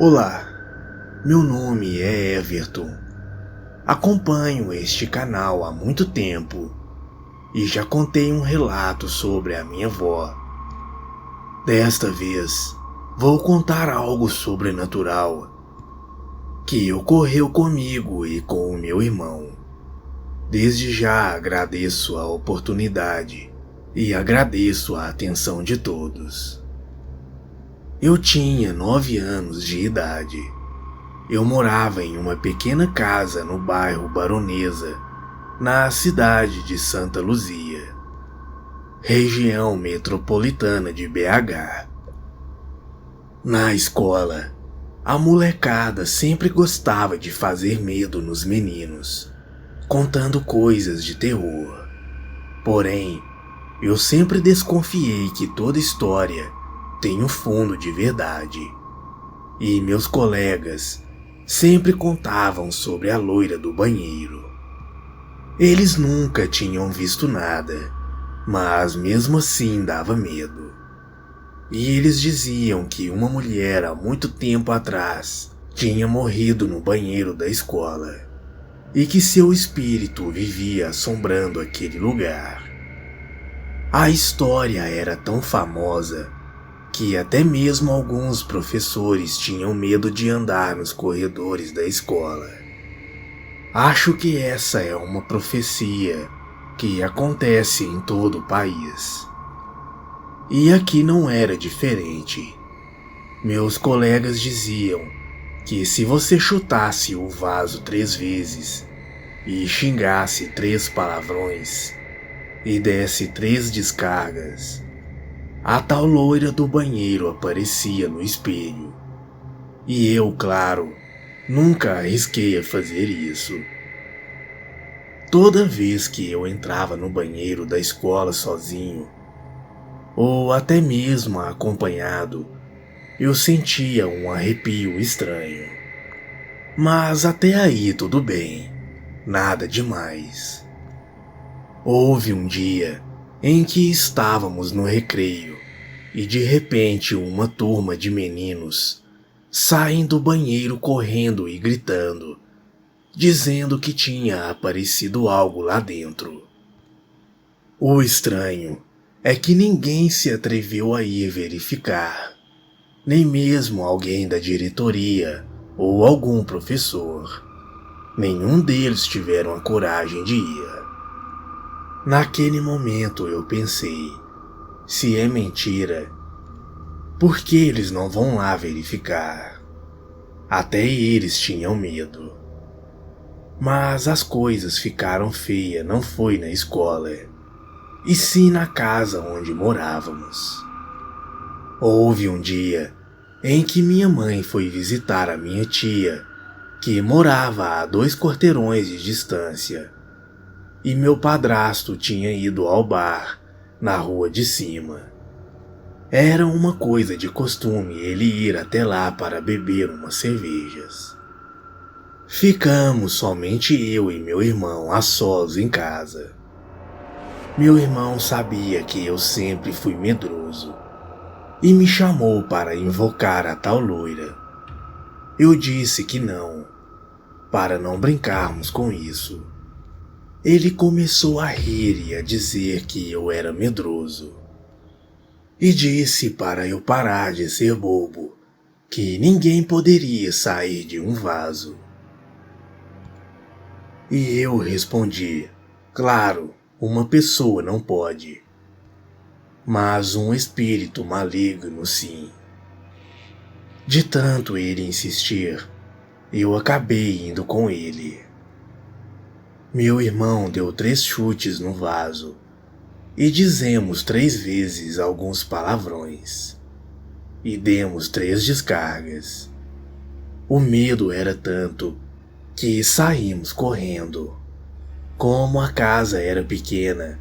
Olá, meu nome é Everton. Acompanho este canal há muito tempo e já contei um relato sobre a minha avó. Desta vez, vou contar algo sobrenatural que ocorreu comigo e com o meu irmão. Desde já agradeço a oportunidade e agradeço a atenção de todos. Eu tinha 9 anos de idade. Eu morava em uma pequena casa no bairro Baronesa, na cidade de Santa Luzia, região metropolitana de BH. Na escola, a molecada sempre gostava de fazer medo nos meninos, contando coisas de terror. Porém, eu sempre desconfiei que toda história tem um fundo de verdade. E meus colegas sempre contavam sobre a loira do banheiro. Eles nunca tinham visto nada, mas mesmo assim dava medo. E eles diziam que uma mulher há muito tempo atrás tinha morrido no banheiro da escola e que seu espírito vivia assombrando aquele lugar. A história era tão famosa que até mesmo alguns professores tinham medo de andar nos corredores da escola. Acho que essa é uma profecia que acontece em todo o país. E aqui não era diferente. Meus colegas diziam que se você chutasse o vaso 3 vezes e xingasse 3 palavrões e desse 3 descargas, a tal loira do banheiro aparecia no espelho. E eu, claro, nunca arrisquei a fazer isso. Toda vez que eu entrava no banheiro da escola sozinho, ou até mesmo acompanhado, eu sentia um arrepio estranho. Mas até aí tudo bem, nada demais. Houve um dia em que estávamos no recreio e de repente uma turma de meninos saem do banheiro correndo e gritando, dizendo que tinha aparecido algo lá dentro. O estranho é que ninguém se atreveu a ir verificar, nem mesmo alguém da diretoria ou algum professor. Nenhum deles tiveram a coragem de ir. Naquele momento eu pensei, se é mentira, por que eles não vão lá verificar? Até eles tinham medo. Mas as coisas ficaram feias não foi na escola, e sim na casa onde morávamos. Houve um dia em que minha mãe foi visitar a minha tia, que morava a 2 quarteirões de distância, e meu padrasto tinha ido ao bar na rua de cima. Era uma coisa de costume ele ir até lá para beber umas cervejas. Ficamos somente eu e meu irmão a sós em casa. Meu irmão sabia que eu sempre fui medroso e me chamou para invocar a tal loira. Eu disse que não, para não brincarmos com isso. Ele começou a rir e a dizer que eu era medroso. E disse para eu parar de ser bobo, que ninguém poderia sair de um vaso. E eu respondi, claro, uma pessoa não pode, mas um espírito maligno sim. De tanto ele insistir, eu acabei indo com ele. Meu irmão deu 3 chutes no vaso e dizemos 3 vezes alguns palavrões. E demos 3 descargas. O medo era tanto que saímos correndo. Como a casa era pequena,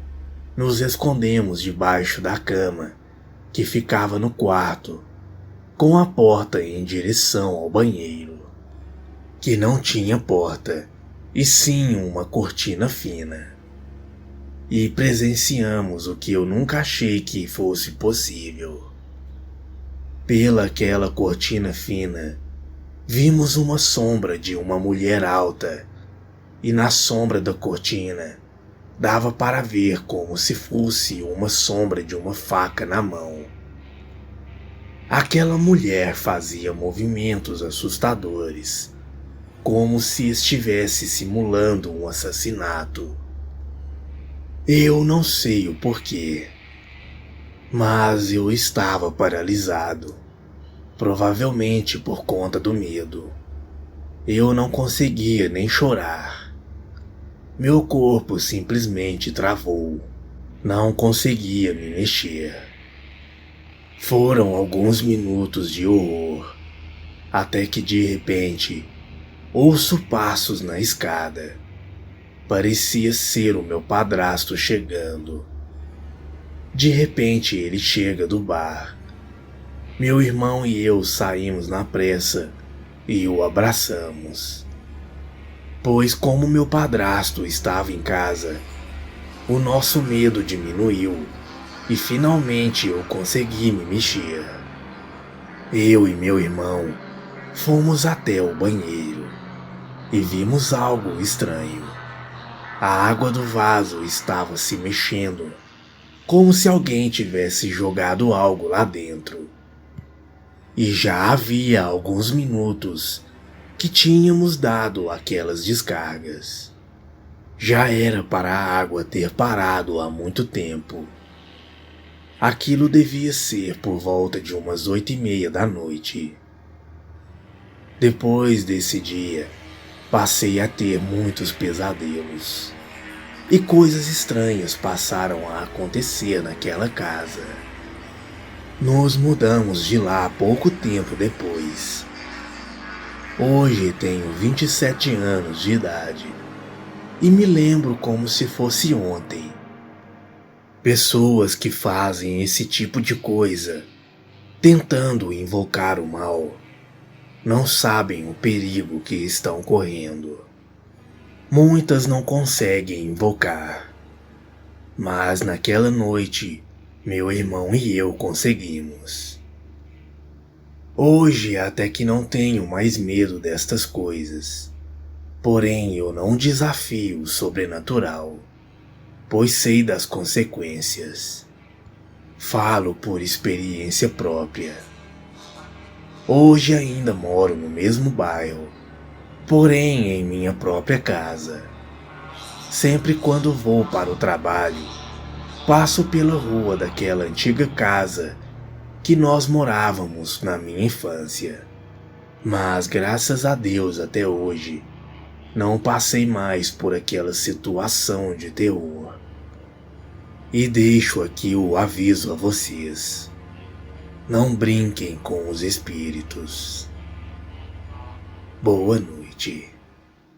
nos escondemos debaixo da cama, que ficava no quarto, com a porta em direção ao banheiro, que não tinha porta, e sim uma cortina fina. E presenciamos o que eu nunca achei que fosse possível. Pela aquela cortina fina, vimos uma sombra de uma mulher alta, e na sombra da cortina dava para ver como se fosse uma sombra de uma faca na mão. Aquela mulher fazia movimentos assustadores, como se estivesse simulando um assassinato. Eu não sei o porquê, mas eu estava paralisado, provavelmente por conta do medo. Eu não conseguia nem chorar. Meu corpo simplesmente travou. Não conseguia me mexer. Foram alguns minutos de horror, até que de repente ouço passos na escada. Parecia ser o meu padrasto chegando. De repente ele chega do bar. Meu irmão e eu saímos na pressa e o abraçamos. Pois como meu padrasto estava em casa, o nosso medo diminuiu e finalmente eu consegui me mexer. Eu e meu irmão fomos até o banheiro e vimos algo estranho. A água do vaso estava se mexendo, como se alguém tivesse jogado algo lá dentro. E já havia alguns minutos que tínhamos dado aquelas descargas. Já era para a água ter parado há muito tempo. Aquilo devia ser por volta de umas 8:30 da noite. Depois desse dia, passei a ter muitos pesadelos. E coisas estranhas passaram a acontecer naquela casa. Nos mudamos de lá pouco tempo depois. Hoje tenho 27 anos de idade e me lembro como se fosse ontem. Pessoas que fazem esse tipo de coisa, tentando invocar o mal, não sabem o perigo que estão correndo. Muitas não conseguem invocar, mas naquela noite, meu irmão e eu conseguimos. Hoje até que não tenho mais medo destas coisas, porém eu não desafio o sobrenatural, pois sei das consequências. Falo por experiência própria. Hoje ainda moro no mesmo bairro, porém em minha própria casa. Sempre quando vou para o trabalho, passo pela rua daquela antiga casa que nós morávamos na minha infância. Mas graças a Deus até hoje, não passei mais por aquela situação de terror. E deixo aqui o aviso a vocês: não brinquem com os espíritos. Boa noite.